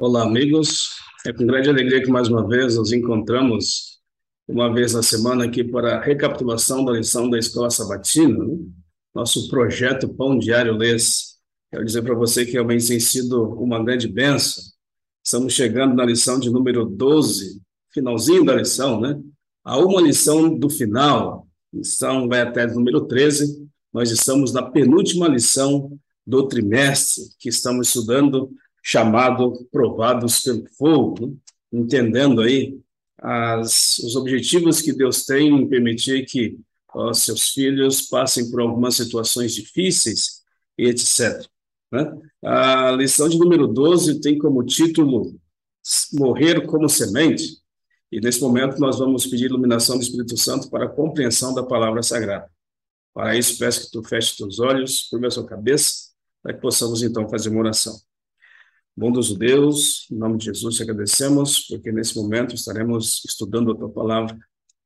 Olá, amigos. É com grande alegria que mais uma vez nos encontramos uma vez na semana aqui para a recapitulação da lição da Escola Sabatina, né? Nosso projeto Pão Diário Lês. Quero dizer para você que realmente tem sido uma grande bênção. Estamos chegando na lição de número 12, finalzinho da lição, né? A uma lição do final. A lição vai até o número 13. Nós estamos na penúltima lição do trimestre que estamos estudando, chamado Provados pelo Fogo, né? Entendendo aí os objetivos que Deus tem em permitir que seus filhos passem por algumas situações difíceis e etc. Né? A lição de número 12 tem como título Morrer como Semente, e nesse momento nós vamos pedir iluminação do Espírito Santo para a compreensão da palavra sagrada. Para isso, peço que tu feche teus olhos, curva a sua cabeça, para que possamos então fazer uma oração. Bondoso Deus, em nome de Jesus te agradecemos, porque nesse momento estaremos estudando a tua palavra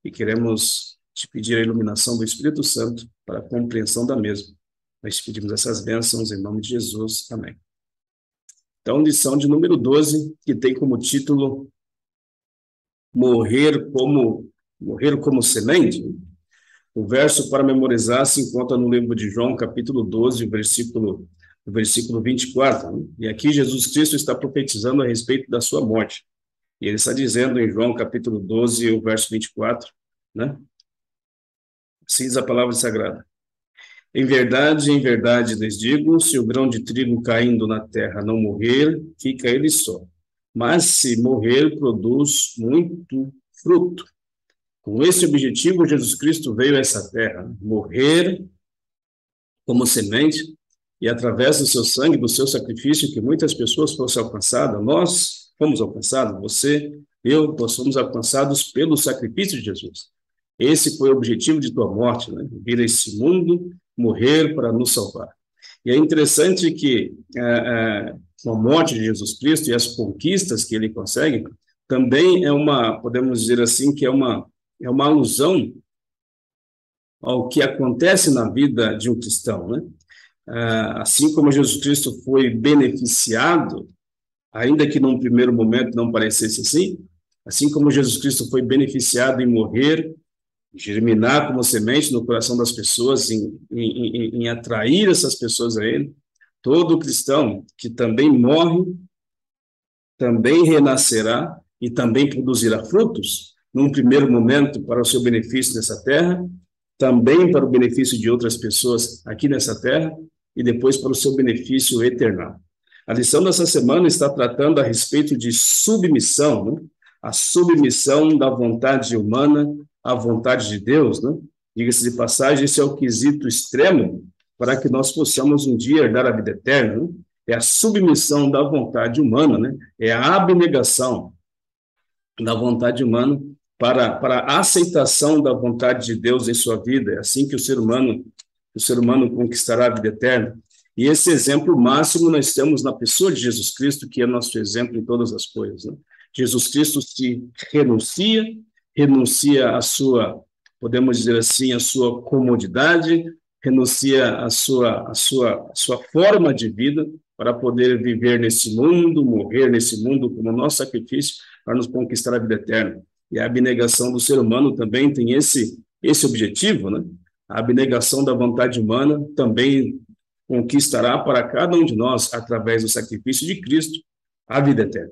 e queremos te pedir a iluminação do Espírito Santo para a compreensão da mesma. Nós te pedimos essas bênçãos em nome de Jesus. Amém. Então, lição de número 12, que tem como título Morrer como semente. O verso para memorizar se encontra no livro de João, capítulo 12, versículo 24. Né? E aqui Jesus Cristo está profetizando a respeito da sua morte. E ele está dizendo em João, capítulo 12, o verso 24, né? Assim diz a palavra sagrada. Em verdade lhes digo, se o grão de trigo caindo na terra não morrer, fica ele só. Mas se morrer, produz muito fruto. Com esse objetivo, Jesus Cristo veio a essa terra, morrer como semente, e através do seu sangue, do seu sacrifício, que muitas pessoas fossem alcançadas, nós fomos alcançados, você, eu, nós fomos alcançados pelo sacrifício de Jesus. Esse foi o objetivo de tua morte, né? Vir a esse mundo, morrer para nos salvar. E é interessante que com a morte de Jesus Cristo e as conquistas que ele consegue, também podemos dizer assim, que é uma alusão ao que acontece na vida de um cristão, né? Assim como Jesus Cristo foi beneficiado, ainda que num primeiro momento não parecesse assim como Jesus Cristo foi beneficiado em morrer, germinar como semente no coração das pessoas, em atrair essas pessoas a Ele, todo cristão que também morre, também renascerá e também produzirá frutos, num primeiro momento para o seu benefício nessa terra, também para o benefício de outras pessoas aqui nessa terra e depois para o seu benefício eterno. A lição dessa semana está tratando a respeito de submissão, né? A submissão da vontade humana à vontade de Deus, né? Diga-se de passagem, esse é o quesito extremo para que nós possamos um dia herdar a vida eterna, né? É a submissão da vontade humana, né? É a abnegação da vontade humana para a aceitação da vontade de Deus em sua vida. É assim que o ser humano conquistará a vida eterna. E esse exemplo máximo nós temos na pessoa de Jesus Cristo, que é nosso exemplo em todas as coisas, né? Jesus Cristo se renuncia à sua, podemos dizer assim, à sua comodidade, renuncia à sua forma de vida para poder viver nesse mundo, morrer nesse mundo como nosso sacrifício para nos conquistar a vida eterna. E a abnegação do ser humano também tem esse objetivo, né? A abnegação da vontade humana também conquistará para cada um de nós, através do sacrifício de Cristo, a vida eterna,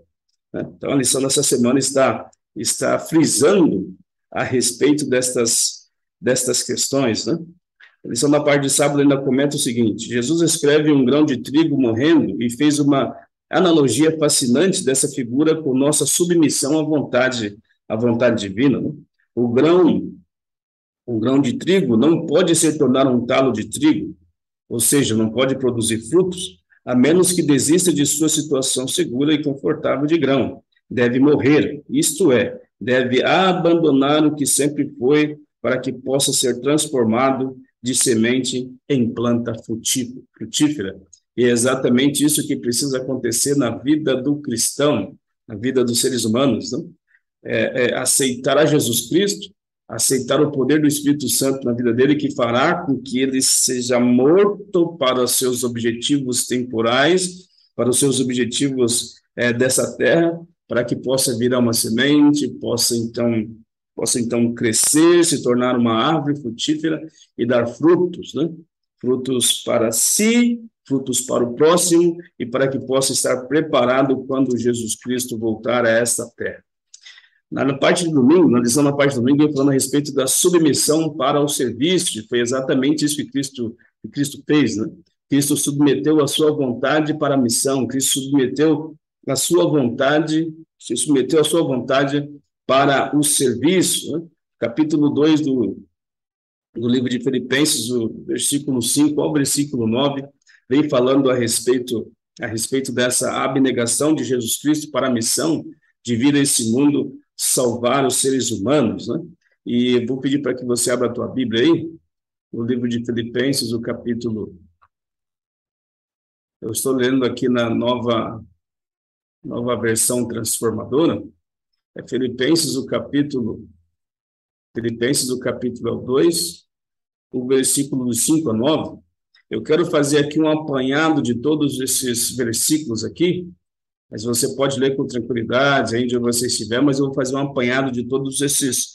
né? Então, a lição dessa semana está frisando a respeito destas questões, né? A lição da parte de sábado ainda comenta o seguinte: Jesus escreve um grão de trigo morrendo e fez uma analogia fascinante dessa figura com nossa submissão à vontade divina, né? O grão de trigo não pode se tornar um talo de trigo, ou seja, não pode produzir frutos, a menos que desista de sua situação segura e confortável de grão. Deve morrer, isto é, deve abandonar o que sempre foi para que possa ser transformado de semente em planta frutífera. E é exatamente isso que precisa acontecer na vida do cristão, na vida dos seres humanos, né? Aceitar a Jesus Cristo, aceitar o poder do Espírito Santo na vida dele, que fará com que ele seja morto para os seus objetivos temporais, para os seus objetivos dessa terra, para que possa virar uma semente, possa então crescer, se tornar uma árvore frutífera e dar frutos, né? Frutos para si, frutos para o próximo e para que possa estar preparado quando Jesus Cristo voltar a esta terra. Na parte de domingo, na lição da parte de domingo, eu falando a respeito da submissão para o serviço, e foi exatamente isso que Cristo fez, né? Cristo submeteu a sua vontade para a missão, Cristo submeteu a sua vontade, se submeteu a sua vontade para o serviço, né? Capítulo 2 do livro de Filipenses, o versículo 5 ao versículo 9, vem falando a respeito dessa abnegação de Jesus Cristo para a missão de vir a esse mundo salvar os seres humanos, né? E vou pedir para que você abra a tua Bíblia aí, no livro de Filipenses, o capítulo... Eu estou lendo aqui na nova versão transformadora, é Filipenses, o capítulo 2, o versículo do 5 a 9. Eu quero fazer aqui um apanhado de todos esses versículos aqui, mas você pode ler com tranquilidade, aí onde você estiver, mas eu vou fazer um apanhado de todos esses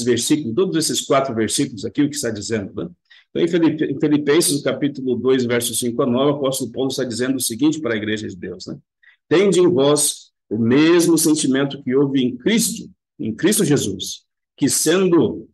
versículos, todos esses 4 versículos aqui, o que está dizendo, né? Então, em Filipenses, no capítulo 2, verso 5 a 9, o apóstolo Paulo está dizendo o seguinte para a igreja de Deus, né? Tende em vós o mesmo sentimento que houve em Cristo Jesus, que sendo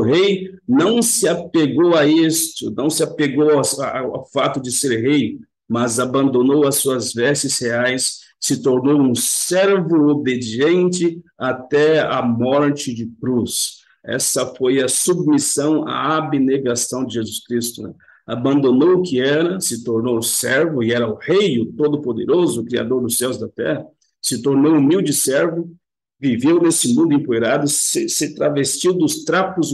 rei, não se apegou a isto, não se apegou ao fato de ser rei, mas abandonou as suas vestes reais, se tornou um servo obediente até a morte de cruz. Essa foi a submissão, a abnegação de Jesus Cristo, né? Abandonou o que era, se tornou servo, e era o rei, o todo-poderoso, o criador dos céus e da terra, se tornou humilde servo, viveu nesse mundo empoeirado, se travestiu dos trapos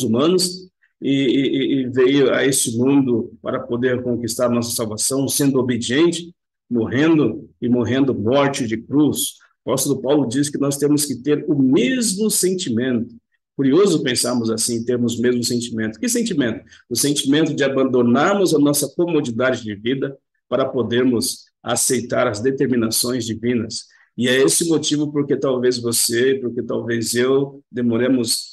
humanos e veio a esse mundo para poder conquistar a nossa salvação, sendo obediente, morrendo morte de cruz. O apóstolo Paulo diz que nós temos que ter o mesmo sentimento. Curioso pensarmos assim, termos o mesmo sentimento. Que sentimento? O sentimento de abandonarmos a nossa comodidade de vida para podermos aceitar as determinações divinas. E é esse motivo porque talvez você, porque talvez eu demoramos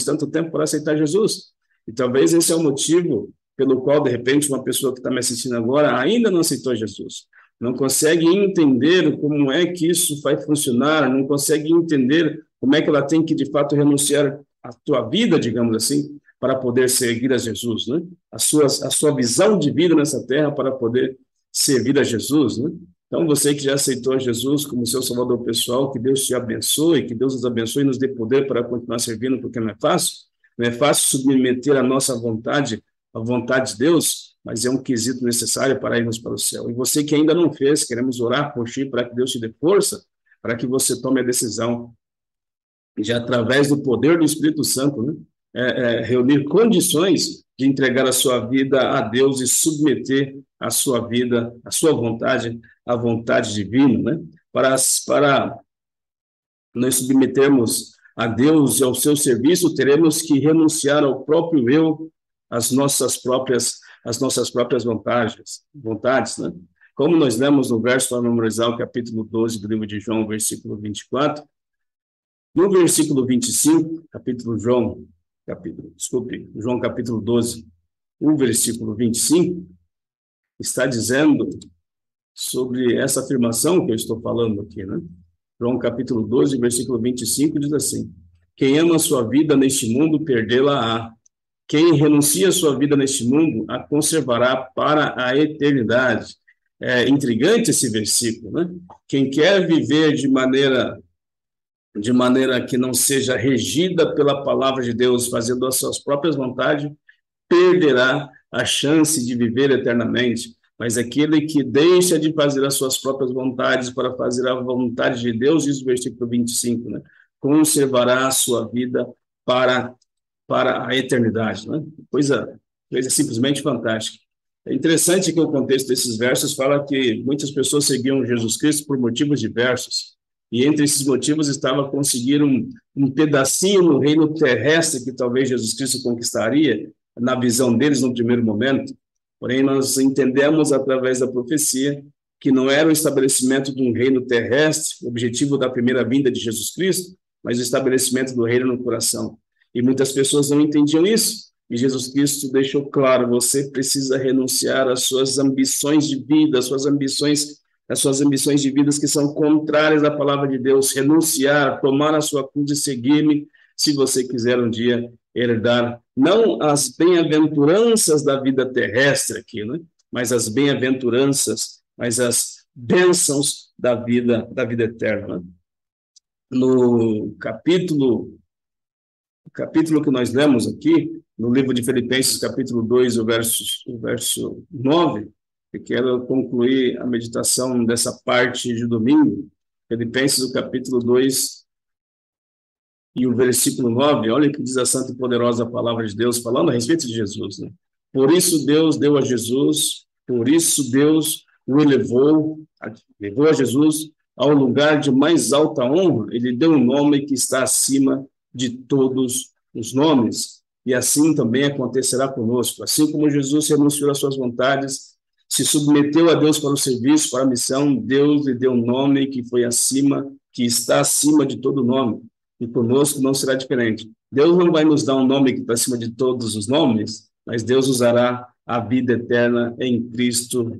tanto tempo para aceitar Jesus. E talvez esse é o motivo pelo qual, de repente, uma pessoa que está me assistindo agora ainda não aceitou Jesus. Não consegue entender como é que isso vai funcionar, não consegue entender como é que ela tem que, de fato, renunciar à sua vida, digamos assim, para poder seguir a Jesus, né? A sua visão de vida nessa terra para poder servir a Jesus, né? Então, você que já aceitou Jesus como seu salvador pessoal, que Deus te abençoe, que Deus nos abençoe e nos dê poder para continuar servindo, porque não é fácil submeter a nossa vontade à vontade de Deus, mas é um quesito necessário para irmos para o céu. E você que ainda não fez, queremos orar por ti para que Deus te dê força, para que você tome a decisão de, através do poder do Espírito Santo, né, reunir condições de entregar a sua vida a Deus e submeter a sua vida, a sua vontade, à vontade divina, né? Para nós submetermos a Deus e ao seu serviço, teremos que renunciar ao próprio eu, às nossas próprias vontades, né? Como nós lemos no verso, para memorizar o capítulo 12 do livro de João, versículo 24, no versículo 25, João capítulo 12, o versículo 25, está dizendo sobre essa afirmação que eu estou falando aqui, né? João capítulo 12, versículo 25, diz assim: quem ama a sua vida neste mundo, perdê-la-á. Quem renuncia a sua vida neste mundo, a conservará para a eternidade. É intrigante esse versículo, né? Quem quer viver de maneira que não seja regida pela palavra de Deus, fazendo as suas próprias vontades, perderá a chance de viver eternamente. Mas aquele que deixa de fazer as suas próprias vontades para fazer a vontade de Deus, diz o versículo 25, né? Conservará a sua vida para a eternidade, né? Coisa simplesmente fantástica. É interessante que o contexto desses versos fala que muitas pessoas seguiam Jesus Cristo por motivos diversos, e entre esses motivos estava conseguir um pedacinho no reino terrestre que talvez Jesus Cristo conquistaria, na visão deles no primeiro momento. Porém, nós entendemos através da profecia que não era o estabelecimento de um reino terrestre, o objetivo da primeira vinda de Jesus Cristo, mas o estabelecimento do reino no coração. E muitas pessoas não entendiam isso. E Jesus Cristo deixou claro: você precisa renunciar às suas ambições de vida, às suas ambições de vidas que são contrárias à palavra de Deus, renunciar, tomar a sua cruz e seguir-me, se você quiser um dia herdar, não as bem-aventuranças da vida terrestre aqui, né? Mas as bem-aventuranças, mas as bênçãos da vida eterna. No capítulo que nós lemos aqui, no livro de Filipenses, capítulo 2, o verso 9, eu quero concluir a meditação dessa parte de domingo, Filipenses, o capítulo 2 e o versículo 9, olha que diz a santa e poderosa palavra de Deus, falando a respeito de Jesus, né? Por isso Deus deu a Jesus, por isso Deus o levou a Jesus ao lugar de mais alta honra, ele deu um nome que está acima de todos os nomes, e assim também acontecerá conosco. Assim como Jesus renunciou às suas vontades, se submeteu a Deus para o serviço, para a missão, Deus lhe deu um nome que foi acima, que está acima de todo nome, e conosco não será diferente. Deus não vai nos dar um nome que está acima de todos os nomes, mas Deus usará a vida eterna em Cristo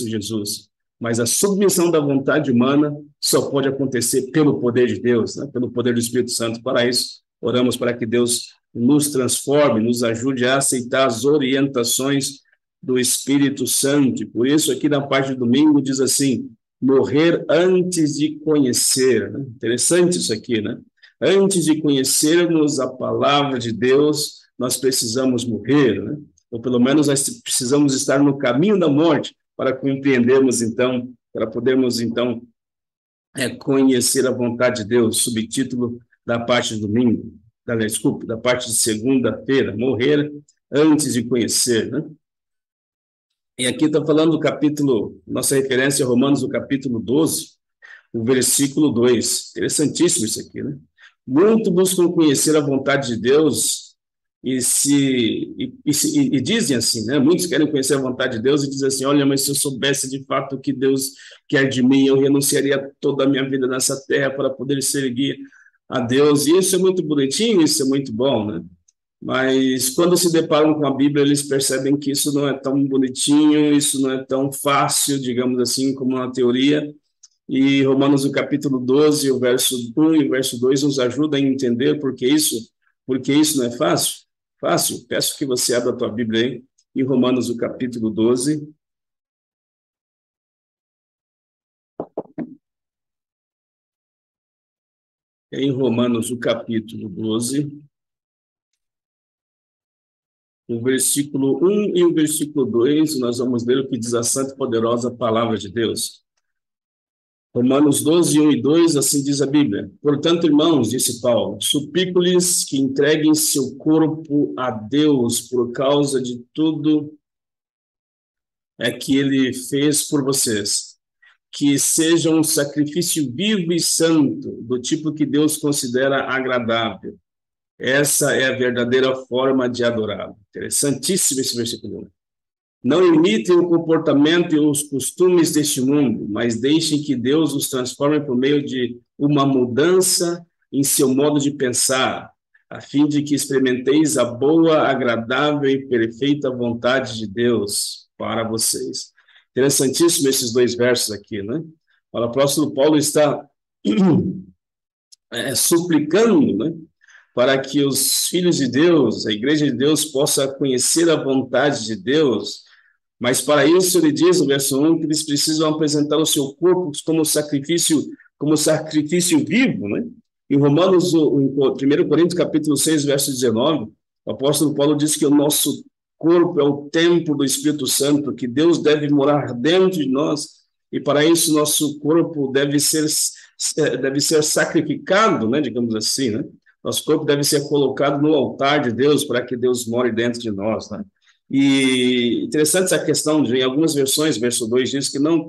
Jesus. Mas a submissão da vontade humana só pode acontecer pelo poder de Deus, né? Pelo poder do Espírito Santo. Para isso, oramos para que Deus nos transforme, nos ajude a aceitar as orientações do Espírito Santo. E por isso, aqui na parte do domingo, diz assim: morrer antes de conhecer. Né? Interessante isso aqui, né? Antes de conhecermos a palavra de Deus, nós precisamos morrer, né? Ou pelo menos nós precisamos estar no caminho da morte para compreendermos, então, para podermos, então, conhecer a vontade de Deus. Subtítulo da parte de domingo, da parte de segunda-feira: morrer antes de conhecer, né? E aqui está falando do capítulo, nossa referência é Romanos, o capítulo 12, o versículo 2. Interessantíssimo isso aqui, né? Muito buscam conhecer a vontade de Deus e dizem assim, né? Muitos querem conhecer a vontade de Deus e dizem assim: olha, mas se eu soubesse de fato o que Deus quer de mim, eu renunciaria toda a minha vida nessa terra para poder servir a Deus. E isso é muito bonitinho, isso é muito bom, né? Mas quando se deparam com a Bíblia, eles percebem que isso não é tão bonitinho, isso não é tão fácil, digamos assim, como na teoria. E Romanos, o capítulo 12, o verso 1 e o verso 2 nos ajuda a entender porque isso não é fácil. Fácil. Peço que você abra a tua Bíblia aí, em Romanos, o capítulo 12. Em Romanos, o capítulo 12, o versículo 1 e o versículo 2, nós vamos ler o que diz a santa e poderosa palavra de Deus. Romanos 12, 1 e 2, assim diz a Bíblia: portanto, irmãos, disse Paulo, suplico-lhes que entreguem seu corpo a Deus por causa de tudo que ele fez por vocês, que seja um sacrifício vivo e santo, do tipo que Deus considera agradável. Essa é a verdadeira forma de adorá-lo. Interessantíssimo esse versículo. Não imitem o comportamento e os costumes deste mundo, mas deixem que Deus os transforme por meio de uma mudança em seu modo de pensar, a fim de que experimenteis a boa, agradável e perfeita vontade de Deus para vocês. Interessantíssimo esses dois versos aqui, né? O apóstolo Paulo está suplicando, né, para que os filhos de Deus, a igreja de Deus, possa conhecer a vontade de Deus. Mas para isso, ele diz no verso 1 que eles precisam apresentar o seu corpo como sacrifício vivo, né? Em Romanos, em 1 Coríntios, capítulo 6, verso 19, o apóstolo Paulo diz que o nosso corpo é o templo do Espírito Santo, que Deus deve morar dentro de nós, e para isso nosso corpo deve ser sacrificado, né? Digamos assim, né? Nosso corpo deve ser colocado no altar de Deus para que Deus more dentro de nós, né? E interessante essa questão de, em algumas versões, verso 2 diz que não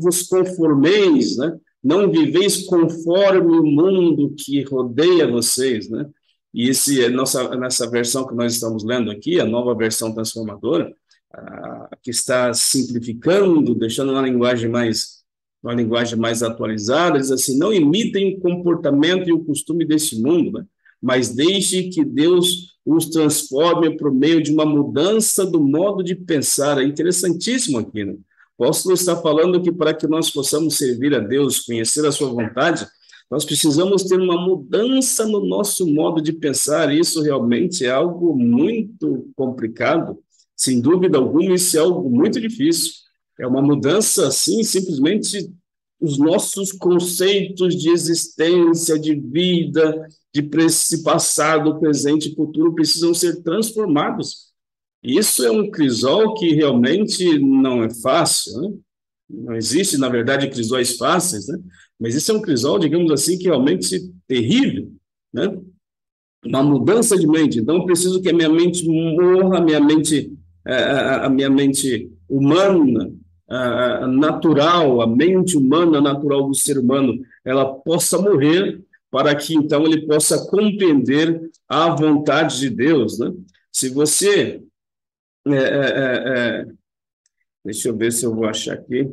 vos conformeis, né? Não viveis conforme o mundo que rodeia vocês, né? E nessa versão que nós estamos lendo aqui, a nova versão transformadora, que está simplificando, deixando uma linguagem mais atualizada, diz assim: não imitem o comportamento e o costume desse mundo, né? Mas deixe que Deus os transforme por meio de uma mudança do modo de pensar. É interessantíssimo aqui, né? O apóstolo está falando que para que nós possamos servir a Deus, conhecer a sua vontade, nós precisamos ter uma mudança no nosso modo de pensar. Isso realmente é algo muito complicado. Sem dúvida alguma, isso é algo muito difícil. É uma mudança, assim, simplesmente os nossos conceitos de existência, de vida, de passado, presente e futuro precisam ser transformados. E isso é um crisol que realmente não é fácil, né? Não existe, na verdade, crisóis fáceis, né? Mas isso é um crisol, digamos assim, que realmente é terrível, né? Uma mudança de mente. Então, eu preciso que a minha mente morra, a minha mente humana, natural, a mente humana natural do ser humano, ela possa morrer para que, então, ele possa compreender a vontade de Deus, né? Se você... deixa eu ver se eu vou achar aqui.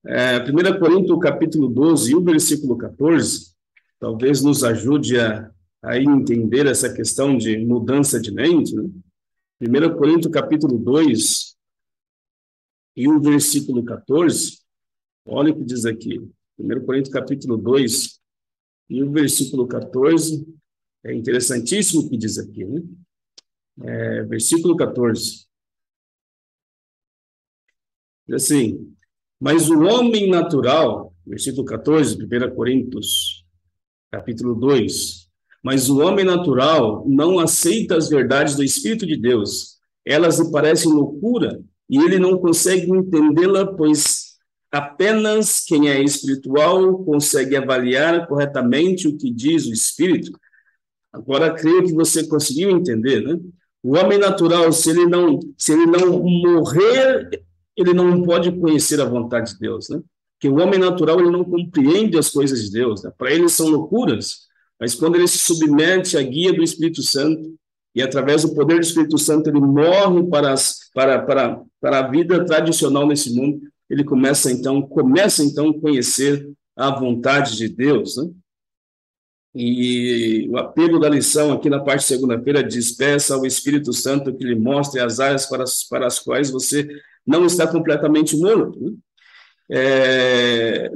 1 Coríntios, capítulo 12, e o versículo 14, talvez nos ajude a entender essa questão de mudança de mente, né? 1 Coríntios, capítulo 2, e o versículo 14, olha o que diz aqui. 1 Coríntios, capítulo 2, e o versículo 14, é interessantíssimo o que diz aqui, né? Versículo 14, diz assim: mas o homem natural, versículo 14, 1 Coríntios, capítulo 2, mas o homem natural não aceita as verdades do Espírito de Deus. Elas lhe parecem loucura e ele não consegue entendê-la, pois apenas quem é espiritual consegue avaliar corretamente o que diz o Espírito. Agora, creio que você conseguiu entender, né? O homem natural, se ele não morrer, ele não pode conhecer a vontade de Deus, né? Porque o homem natural, ele não compreende as coisas de Deus, né? Para ele são loucuras, mas quando ele se submete à guia do Espírito Santo, e através do poder do Espírito Santo, ele morre para a vida tradicional nesse mundo, ele começa então a conhecer a vontade de Deus, né? E o apelo da lição aqui na parte de segunda-feira diz: peça ao Espírito Santo que lhe mostre as áreas para as quais você não está completamente morto, né?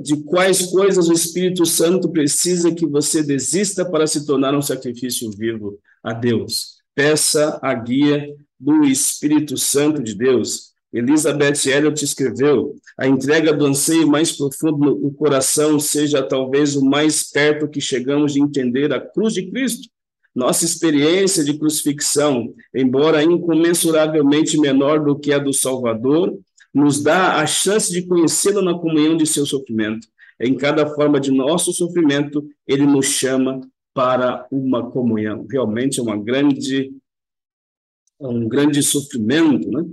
De quais coisas o Espírito Santo precisa que você desista para se tornar um sacrifício vivo a Deus. Peça a guia do Espírito Santo de Deus. Elizabeth Elliot escreveu: a entrega do anseio mais profundo do coração seja talvez o mais perto que chegamos de entender a cruz de Cristo. Nossa experiência de crucifixão, embora incomensuravelmente menor do que a do Salvador, nos dá a chance de conhecê-lo na comunhão de seu sofrimento. Em cada forma de nosso sofrimento, ele nos chama para uma comunhão. Realmente é um grande sofrimento, né?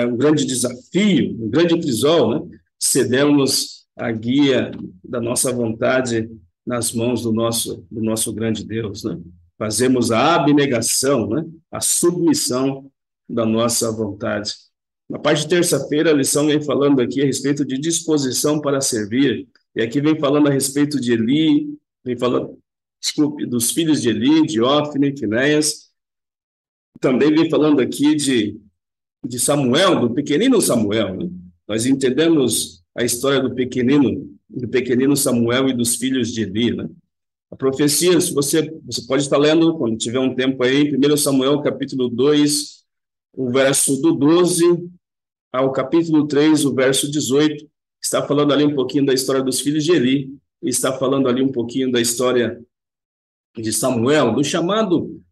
Um grande desafio, um grande crisol, né? Cedermos a guia da nossa vontade nas mãos do nosso grande Deus, né? Fazemos a abnegação, né? A submissão da nossa vontade. Na parte de terça-feira, a lição vem falando aqui a respeito de disposição para servir, e aqui vem falando a respeito de Eli, vem falando, desculpe, dos filhos de Eli, de Ofni, Finéias, também vem falando aqui de Samuel, do pequenino Samuel, né? Nós entendemos a história do pequenino Samuel e dos filhos de Eli, né? A profecia, se você pode estar lendo, quando tiver um tempo aí, 1 Samuel, capítulo 2, o verso do 12 ao capítulo 3, o verso 18, está falando ali um pouquinho da história dos filhos de Eli, e está falando ali um pouquinho da história de Samuel, do chamado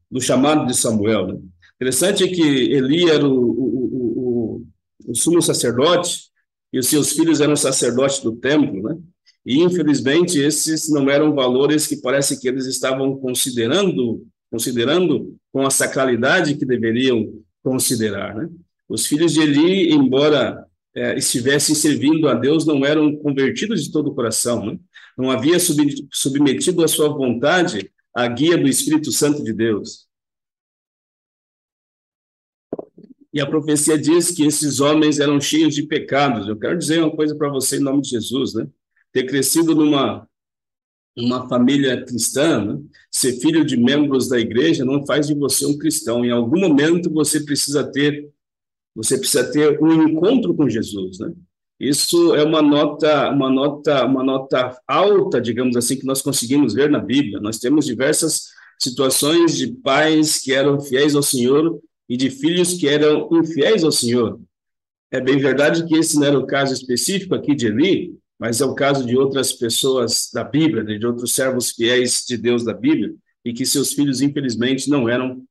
de Samuel, né? Interessante é que Eli era o sumo sacerdote, e os seus filhos eram sacerdotes do templo, né? E, infelizmente, esses não eram valores que parece que eles estavam considerando com a sacralidade que deveriam considerar, né? Os filhos de Eli, embora estivessem servindo a Deus, não eram convertidos de todo o coração, né? Não havia submetido a sua vontade à guia do Espírito Santo de Deus. E a profecia diz que esses homens eram cheios de pecados. Eu quero dizer uma coisa para você em nome de Jesus, né? Ter crescido numa família cristã, né? Ser filho de membros da igreja não faz de você um cristão. Em algum momento você precisa ter um encontro com Jesus, né? Isso é uma nota alta, digamos assim, que nós conseguimos ver na Bíblia. Nós temos diversas situações de pais que eram fiéis ao Senhor e de filhos que eram infiéis ao Senhor. É bem verdade que esse não era o caso específico aqui de Eli, mas é o caso de outras pessoas da Bíblia, né, de outros servos fiéis de Deus da Bíblia, e que seus filhos, infelizmente, não eram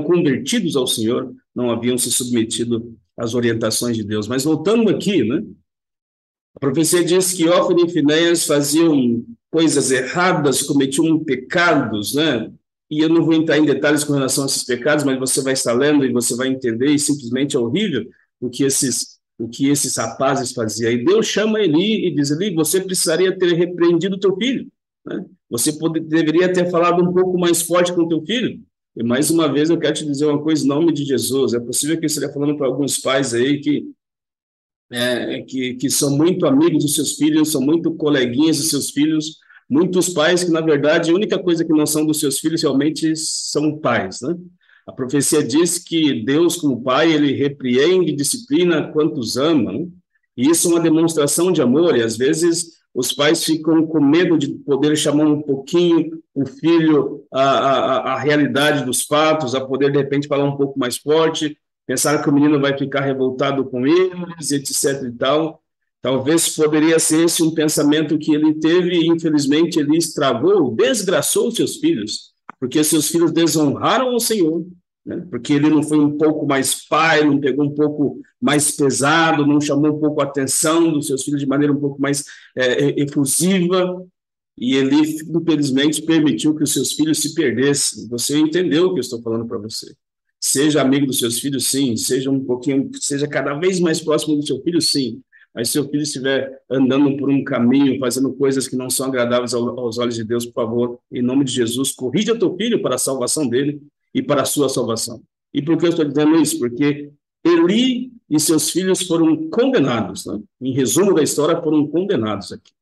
convertidos ao Senhor, não haviam se submetido às orientações de Deus. Mas voltando aqui, né, a profecia diz que Hófni e Finéias faziam coisas erradas, cometiam pecados, né? E eu não vou entrar em detalhes com relação a esses pecados, mas você vai estar lendo e você vai entender, e simplesmente é horrível o que esses rapazes faziam. E Deus chama Eli e diz: Eli, você precisaria ter repreendido o teu filho, né? Você deveria ter falado um pouco mais forte com o teu filho. E mais uma vez eu quero te dizer uma coisa em nome de Jesus. É possível que eu esteja falando para alguns pais aí que são muito amigos dos seus filhos, são muito coleguinhas dos seus filhos, muitos pais que, na verdade, a única coisa que não são dos seus filhos realmente são pais, né? A profecia diz que Deus, como pai, ele repreende, disciplina quantos ama, né? E isso é uma demonstração de amor, e às vezes os pais ficam com medo de poder chamar um pouquinho o filho à realidade dos fatos, a poder, de repente, falar um pouco mais forte, pensar que o menino vai ficar revoltado com eles, etc. e tal. Talvez poderia ser esse um pensamento que ele teve e, infelizmente, ele estragou, desgraçou seus filhos, porque seus filhos desonraram o Senhor, né? Porque ele não foi um pouco mais pai, não pegou um pouco mais pesado, não chamou um pouco a atenção dos seus filhos de maneira um pouco mais efusiva, e ele, infelizmente, permitiu que os seus filhos se perdessem. Você entendeu o que eu estou falando para você. Seja amigo dos seus filhos, sim. Seja cada vez mais próximo do seu filho, sim. Mas se seu filho estiver andando por um caminho, fazendo coisas que não são agradáveis aos olhos de Deus, por favor, em nome de Jesus, corrija teu filho para a salvação dele e para a sua salvação. E por que eu estou dizendo isso? Porque Eli e seus filhos foram condenados, né? Em resumo da história, foram condenados aqui.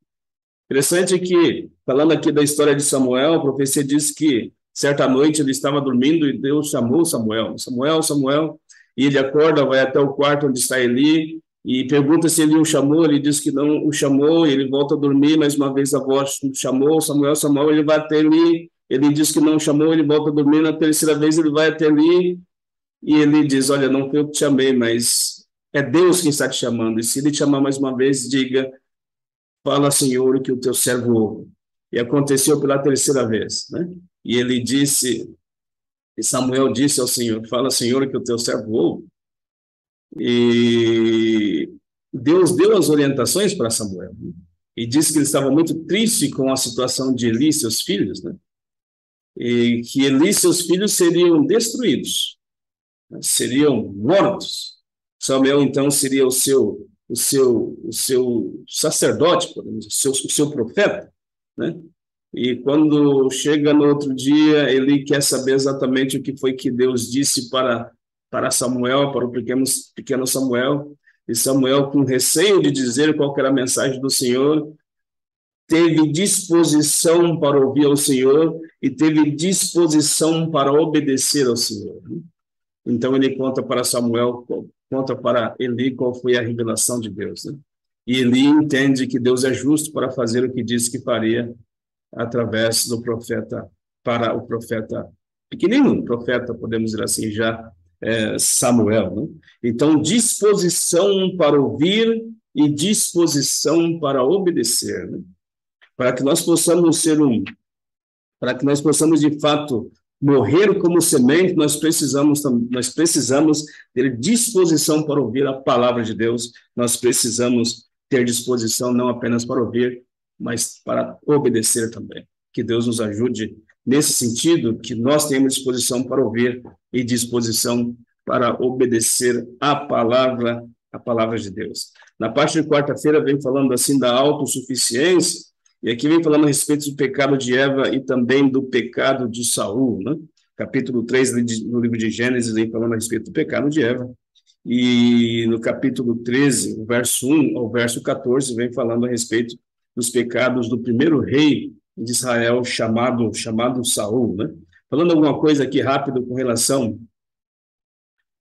Interessante que, falando aqui da história de Samuel, a profecia diz que certa noite ele estava dormindo e Deus chamou Samuel. Samuel, Samuel, e ele acorda, vai até o quarto onde está Eli e pergunta se ele o chamou. Ele diz que não o chamou, e ele volta a dormir, mais uma vez a voz chamou, Samuel, Samuel, ele vai até Eli, ele diz que não chamou, ele volta a dormir, na terceira vez ele vai até Eli e ele diz: olha, não foi eu que te chamei, mas é Deus quem está te chamando, e se ele te chamar mais uma vez, diga: fala, Senhor, que o teu servo ouve. E aconteceu pela terceira vez, né? E ele disse, e Samuel disse ao Senhor: fala, Senhor, que o teu servo ouve. E Deus deu as orientações para Samuel, né? E disse que ele estava muito triste com a situação de Eli e seus filhos, né? E que Eli e seus filhos seriam destruídos, né? Seriam mortos. Samuel, então, seria o seu sacerdote, o seu profeta, né? E quando chega no outro dia, ele quer saber exatamente o que foi que Deus disse para Samuel, para o pequeno Samuel, e Samuel, com receio de dizer qual era a mensagem do Senhor, teve disposição para ouvir ao Senhor e teve disposição para obedecer ao Senhor. Então ele conta para Eli qual foi a revelação de Deus, né? E Eli entende que Deus é justo para fazer o que disse que faria através do profeta, para o profeta pequenino, profeta, podemos dizer assim, já Samuel, né? Então, disposição para ouvir e disposição para obedecer, né? Para que nós possamos de fato morrer como semente, nós precisamos ter disposição para ouvir a palavra de Deus, nós precisamos ter disposição não apenas para ouvir, mas para obedecer também. Que Deus nos ajude nesse sentido, que nós tenhamos disposição para ouvir e disposição para obedecer a palavra de Deus. Na parte de quarta-feira vem falando assim da autossuficiência, e aqui vem falando a respeito do pecado de Eva e também do pecado de Saul, né? capítulo 3 no livro de Gênesis, aí falando a respeito do pecado de Eva. E no capítulo 13, o verso 1 ao verso 14, vem falando a respeito dos pecados do primeiro rei de Israel, chamado Saul, né? Falando alguma coisa aqui rápido com relação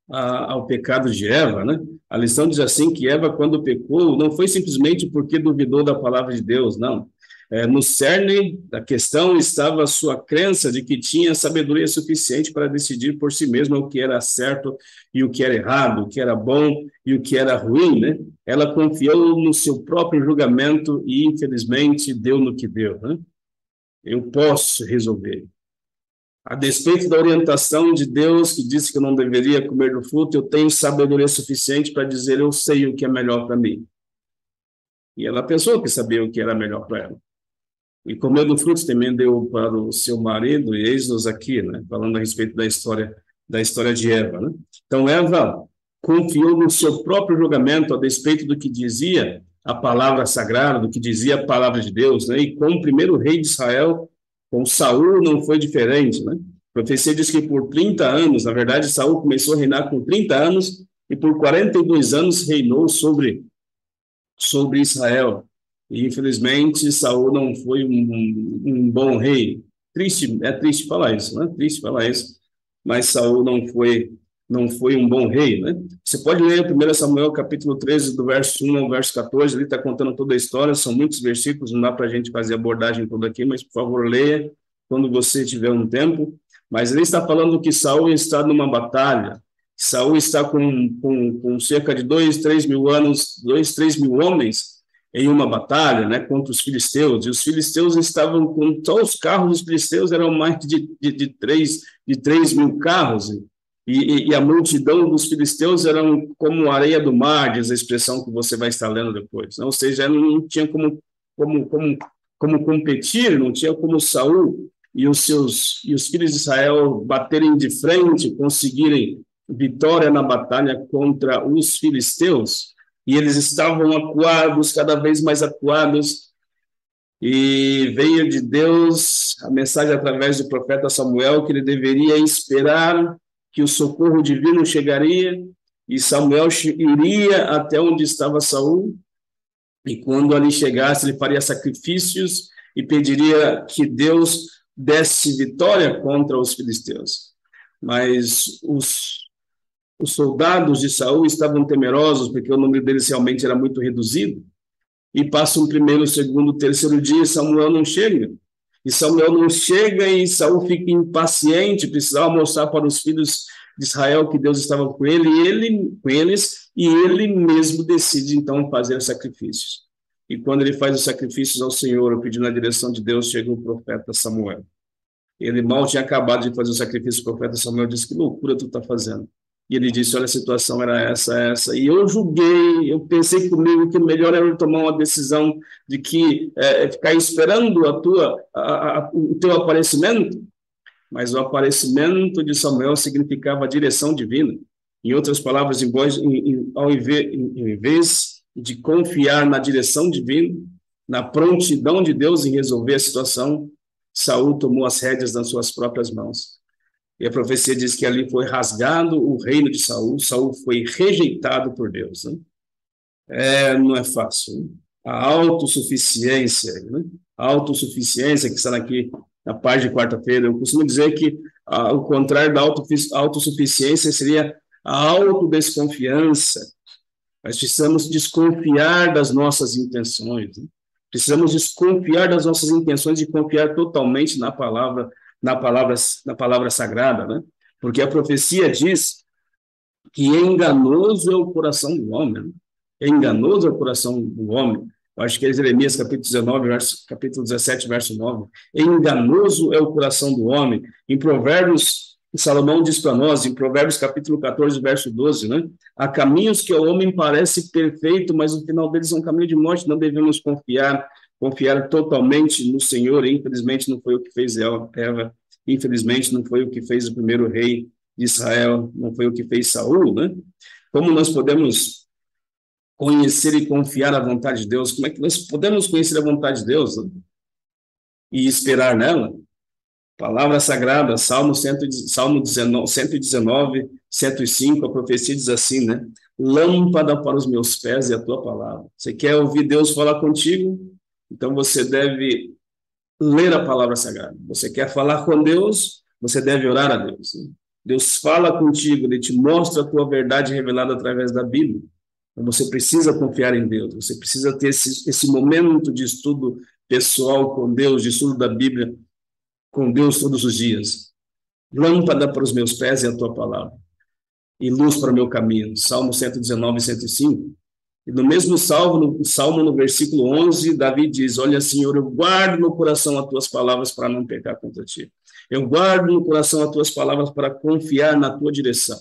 ao pecado de Eva, né? A lição diz assim que Eva, quando pecou, não foi simplesmente porque duvidou da palavra de Deus, não. No cerne da questão estava a sua crença de que tinha sabedoria suficiente para decidir por si mesma o que era certo e o que era errado, o que era bom e o que era ruim, né? Ela confiou no seu próprio julgamento e, infelizmente, deu no que deu, né? Eu posso resolver. A despeito da orientação de Deus, que disse que eu não deveria comer do fruto, eu tenho sabedoria suficiente para dizer eu sei o que é melhor para mim. E ela pensou que sabia o que era melhor para ela. E comeu do fruto também deu para o seu marido, e eis-nos aqui, né, falando a respeito da história de Eva. Né? Então, Eva confiou no seu próprio julgamento, a despeito do que dizia a palavra sagrada, do que dizia a palavra de Deus, né? E com o primeiro rei de Israel, com Saul, não foi diferente. Né? A profecia diz que por 30 anos, na verdade, Saul começou a reinar com 30 anos, e por 42 anos reinou sobre Israel. E, infelizmente, Saul não foi um bom rei. É triste falar isso, né? Triste falar isso. Mas Saul não foi um bom rei, né? Você pode ler 1 Samuel, capítulo 13, do verso 1 ao verso 14, ele está contando toda a história, são muitos versículos, não dá para a gente fazer a abordagem toda aqui, mas, por favor, leia quando você tiver um tempo. Mas ele está falando que Saul está numa batalha, Saul está com cerca de 3 mil homens em uma batalha, né, contra os filisteus, e os filisteus estavam com só os carros dos filisteus eram mais de 3 mil carros, e a multidão dos filisteus eram como areia do mar, diz a expressão que você vai estar lendo depois, né? Ou seja, não tinha como competir, não tinha como Saul e os filhos de Israel baterem de frente, conseguirem vitória na batalha contra os filisteus. E eles estavam acuados, cada vez mais acuados, e veio de Deus a mensagem através do profeta Samuel que ele deveria esperar que o socorro divino chegaria, e Samuel iria até onde estava Saul, e quando ali chegasse, ele faria sacrifícios e pediria que Deus desse vitória contra os filisteus. Mas os soldados de Saul estavam temerosos, porque o número deles realmente era muito reduzido, e passa um primeiro, segundo, terceiro dia, e Samuel não chega. E Samuel não chega, e Saul fica impaciente, precisava mostrar para os filhos de Israel que Deus estava com eles, e ele mesmo decide, então, fazer sacrifícios. E quando ele faz os sacrifícios ao Senhor, pedindo a direção de Deus, chega o profeta Samuel. Ele mal tinha acabado de fazer o sacrifício, o profeta Samuel disse, que loucura tu está fazendo? E ele disse, olha, a situação era essa. E eu julguei, eu pensei comigo que melhor era tomar uma decisão de que ficar esperando o teu aparecimento. Mas o aparecimento de Samuel significava a direção divina. Em outras palavras, em vez de confiar na direção divina, na prontidão de Deus em resolver a situação, Saul tomou as rédeas nas suas próprias mãos. E a profecia diz que ali foi rasgado o reino de Saul, Saul foi rejeitado por Deus. Né? Não é fácil. Né? A autossuficiência, né? A autossuficiência que está aqui na parte de quarta-feira, eu costumo dizer que o contrário da autossuficiência seria a autodesconfiança. Nós precisamos desconfiar das nossas intenções. Né? Precisamos desconfiar das nossas intenções e confiar totalmente na palavra sagrada, né? Porque a profecia diz que enganoso é o coração do homem, né? Enganoso é o coração do homem. Eu acho que é Jeremias, capítulo 17, verso 9. Enganoso é o coração do homem. Em Provérbios, Salomão diz para nós, em Provérbios, capítulo 14, verso 12, né? Há caminhos que ao homem parece perfeito, mas o final deles é um caminho de morte, não devemos confiar totalmente no Senhor. Infelizmente não foi o que fez Eva, infelizmente não foi o que fez o primeiro rei de Israel, não foi o que fez Saul, né? Como nós podemos conhecer e confiar a vontade de Deus? Como é que nós podemos conhecer a vontade de Deus, né? E esperar nela? Palavra sagrada, Salmo 19, 119, 105, a profecia diz assim, né? Lâmpada para os meus pés e a tua palavra. Você quer ouvir Deus falar contigo? Então você deve ler a palavra sagrada. Você quer falar com Deus? Você deve orar a Deus, né? Deus fala contigo, Ele te mostra a tua verdade revelada através da Bíblia. Então você precisa confiar em Deus, você precisa ter esse momento de estudo pessoal com Deus, de estudo da Bíblia com Deus todos os dias. Lâmpada para os meus pés é a tua palavra, e luz para o meu caminho. Salmo 119, 105. E no mesmo salmo, no versículo 11, Davi diz, olha, Senhor, eu guardo no coração as tuas palavras para não pecar contra ti. Eu guardo no coração as tuas palavras para confiar na tua direção.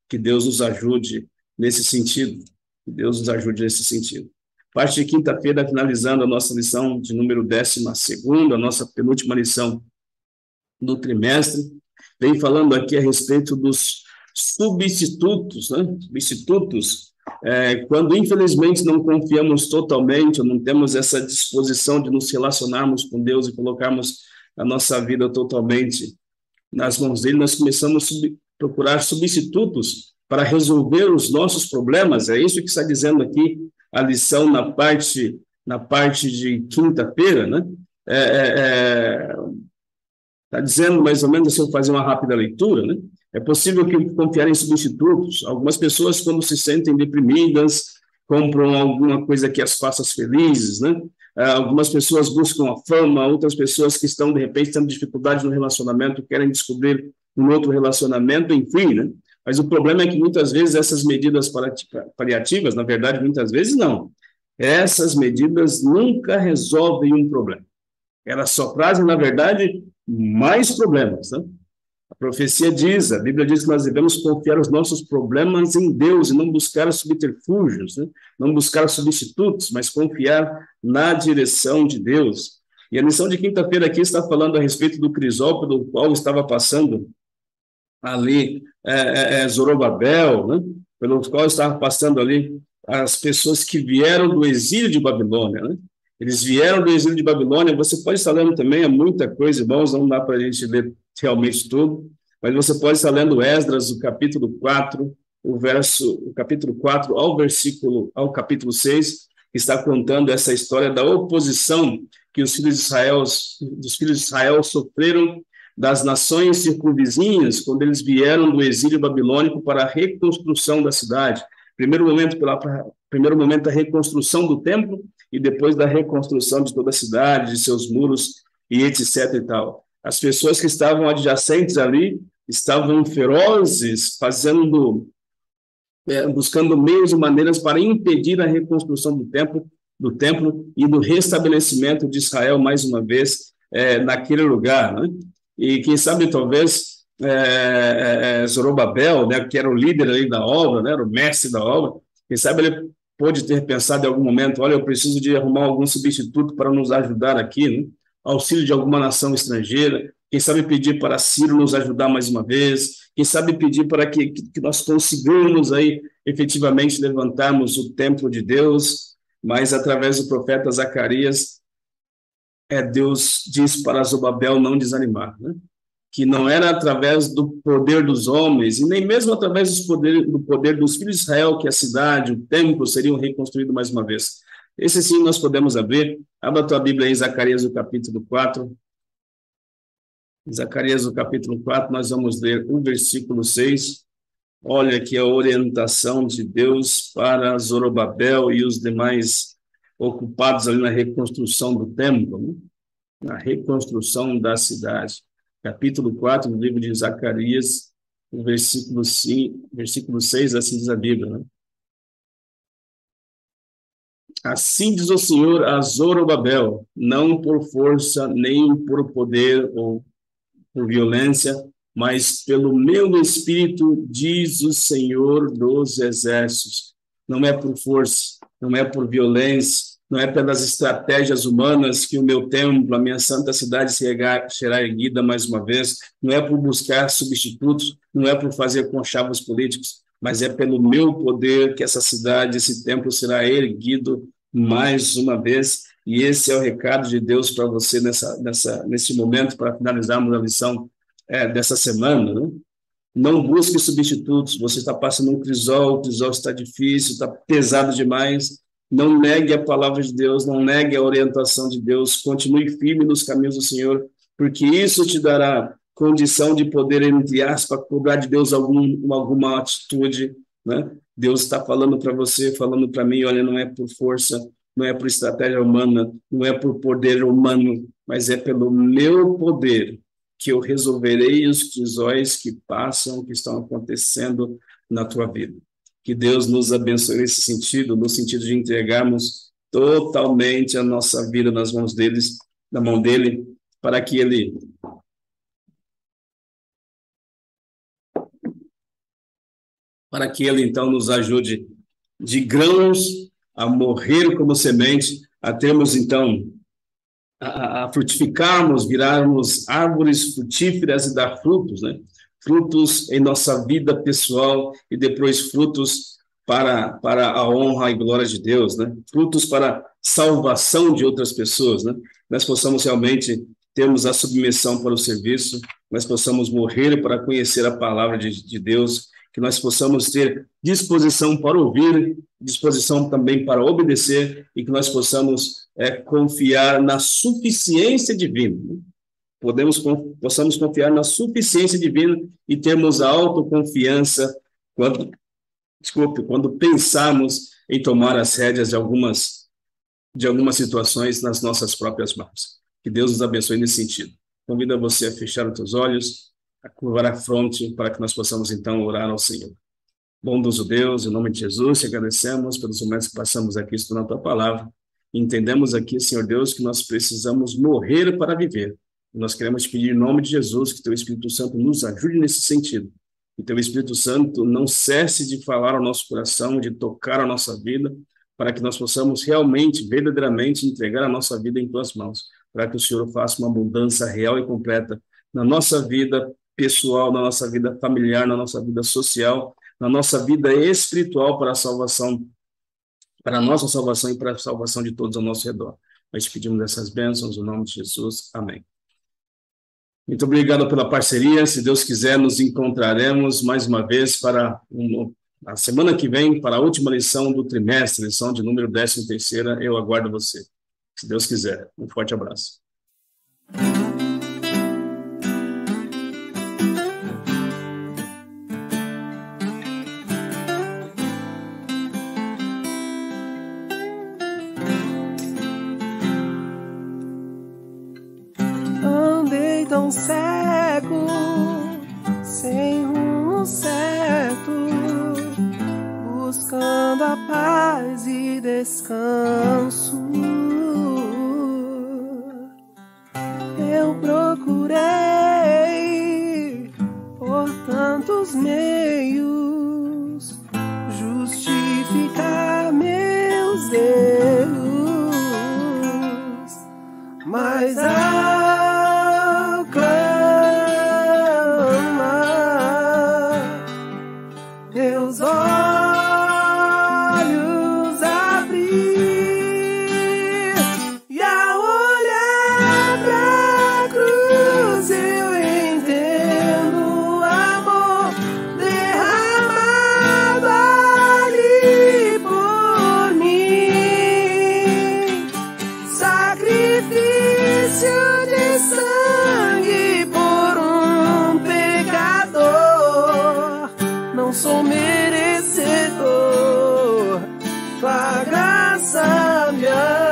Que Deus nos ajude nesse sentido. Que Deus nos ajude nesse sentido. Parte de quinta-feira, finalizando a nossa lição de número 12ª, a nossa penúltima lição do trimestre, vem falando aqui a respeito dos substitutos, né? Substitutos, quando infelizmente não confiamos totalmente, ou não temos essa disposição de nos relacionarmos com Deus e colocarmos a nossa vida totalmente nas mãos dele, nós começamos a procurar substitutos para resolver os nossos problemas. É isso que está dizendo aqui a lição na parte de quinta-feira, né? Está dizendo mais ou menos, se eu fazer uma rápida leitura, né? É possível que confiar em substitutos. Algumas pessoas, quando se sentem deprimidas, compram alguma coisa que as faça felizes, né? Algumas pessoas buscam a fama, outras pessoas que estão, de repente, tendo dificuldade no relacionamento, querem descobrir um outro relacionamento, enfim, né? Mas o problema é que, muitas vezes, essas medidas paliativas, na verdade, muitas vezes não. Essas medidas nunca resolvem um problema. Elas só trazem, na verdade, mais problemas, né? A profecia diz, a Bíblia diz que nós devemos confiar os nossos problemas em Deus e não buscar subterfúgios, né? Não buscar substitutos, mas confiar na direção de Deus. E a lição de quinta-feira aqui está falando a respeito do Crisóstomo, do qual estava passando ali Zorobabel, né? Pelo qual estava passando ali as pessoas que vieram do exílio de Babilônia, né? Eles vieram do exílio de Babilônia. Você pode estar lendo também, é muita coisa, irmãos, não dá para a gente ler realmente tudo, mas você pode estar lendo Esdras, o capítulo 4, o capítulo 4 ao capítulo 6, que está contando essa história da oposição que os filhos de Israel sofreram das nações circunvizinhas quando eles vieram do exílio babilônico para a reconstrução da cidade. Primeiro momento, a reconstrução do templo, e depois da reconstrução de toda a cidade, de seus muros e etc. e tal. As pessoas que estavam adjacentes ali estavam ferozes, buscando meios e maneiras para impedir a reconstrução do templo e do restabelecimento de Israel mais uma vez naquele lugar, né? E quem sabe talvez Zorobabel, né, que era o líder ali da obra, né, era o mestre da obra, quem sabe ele pode ter pensado em algum momento, olha, eu preciso de arrumar algum substituto para nos ajudar aqui, né? Auxílio de alguma nação estrangeira, quem sabe pedir para Ciro nos ajudar mais uma vez, quem sabe pedir para que nós consigamos aí efetivamente levantarmos o templo de Deus, mas através do profeta Zacarias, Deus diz para Zorobabel não desanimar, né? Que não era através do poder dos homens, e nem mesmo através do poder dos filhos de Israel, que a cidade, o templo seriam reconstruídos mais uma vez. Esse sim nós podemos abrir. Abra a tua Bíblia em Zacarias, o capítulo 4. Em Zacarias, o capítulo 4, nós vamos ler o versículo 6. Olha aqui a orientação de Deus para Zorobabel e os demais ocupados ali na reconstrução do templo, né? Na reconstrução da cidade. Capítulo 4 do livro de Zacarias, o versículo 6, assim diz a Bíblia, né? Assim diz o Senhor a Zorobabel, não por força, nem por poder ou por violência, mas pelo meu Espírito, diz o Senhor dos Exércitos. Não é por força, não é por violência, não é pelas estratégias humanas que o meu templo, a minha santa cidade será erguida mais uma vez, não é por buscar substitutos, não é por fazer conchavos políticos, mas é pelo meu poder que essa cidade, esse templo será erguido mais uma vez. E esse é o recado de Deus para você nesse momento, para finalizarmos a lição dessa semana, né? Não busque substitutos. Você está passando um crisol, o crisol está difícil, está pesado demais. Não negue a palavra de Deus, não negue a orientação de Deus. Continue firme nos caminhos do Senhor, porque isso te dará condição de poder, entre aspas, cobrar de Deus alguma atitude, né? Deus está falando para você, falando para mim, olha, não é por força, não é por estratégia humana, não é por poder humano, mas é pelo meu poder que eu resolverei os crisóis que passam, que estão acontecendo na tua vida. Que Deus nos abençoe nesse sentido, no sentido de entregarmos totalmente a nossa vida nas mãos deles, na mão dele, para que ele então nos ajude de grãos a morrer como semente, a termos então a frutificarmos, virarmos árvores frutíferas e dar frutos, né? Frutos em nossa vida pessoal e depois frutos para a honra e glória de Deus, né? Frutos para salvação de outras pessoas, né? Nós possamos realmente termos a submissão para o serviço, nós possamos morrer para conhecer a palavra de Deus, que nós possamos ter disposição para ouvir, disposição também para obedecer e que nós possamos confiar na suficiência divina. Possamos confiar na suficiência divina e termos a autoconfiança quando pensarmos em tomar as rédeas de algumas situações nas nossas próprias mãos. Que Deus nos abençoe nesse sentido. Convido você a fechar os teus olhos, a curvar a fronte, para que nós possamos, então, orar ao Senhor. Bondoso Deus, em nome de Jesus, te agradecemos pelos momentos que passamos aqui estudando a tua palavra. Entendemos aqui, Senhor Deus, que nós precisamos morrer para viver. Nós queremos te pedir em nome de Jesus que teu Espírito Santo nos ajude nesse sentido. Que teu Espírito Santo não cesse de falar ao nosso coração, de tocar a nossa vida, para que nós possamos realmente, verdadeiramente, entregar a nossa vida em tuas mãos, para que o Senhor faça uma mudança real e completa na nossa vida pessoal, na nossa vida familiar, na nossa vida social, na nossa vida espiritual para a salvação, para a nossa salvação e para a salvação de todos ao nosso redor. Nós te pedimos essas bênçãos, no nome de Jesus. Amém. Muito obrigado pela parceria. Se Deus quiser, nos encontraremos mais uma vez para a semana que vem, para a última lição do trimestre, lição de número 13ª. Eu aguardo você. Se Deus quiser. Um forte abraço. Tão cego, sem rumo certo, buscando a paz e descanso. Eu procurei por tantos meios justificar meus erros, mas meus olhos abrir, e ao olhar pra cruz eu entendo o amor derramado ali por mim, sacrifício de sangue por um pecador. Não sou merecedor, tua graça me alcançou.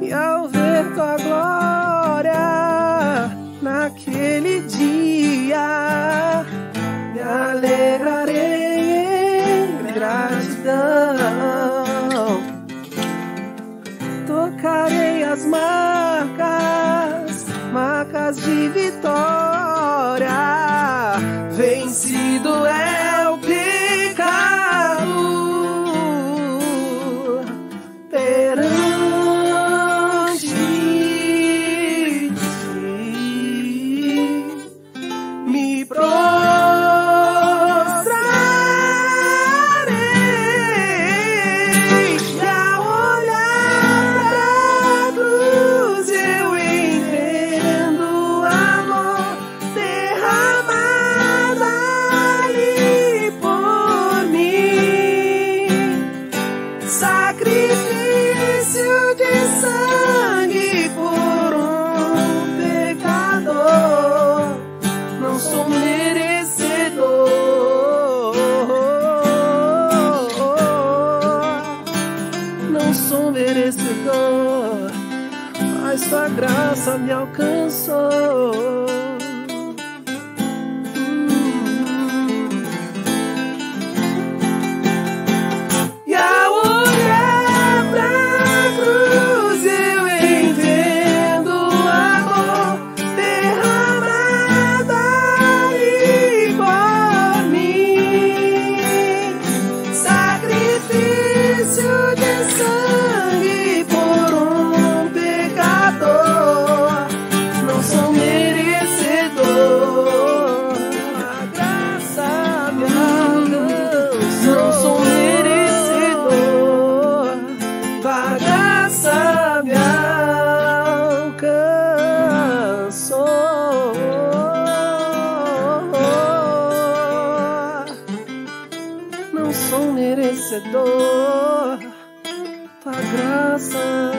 E ao ver tua glória naquele dia, me alegrarei em gratidão, tocarei as marcas de vitória, vencido é o pecado. não sou merecedor. Tua graça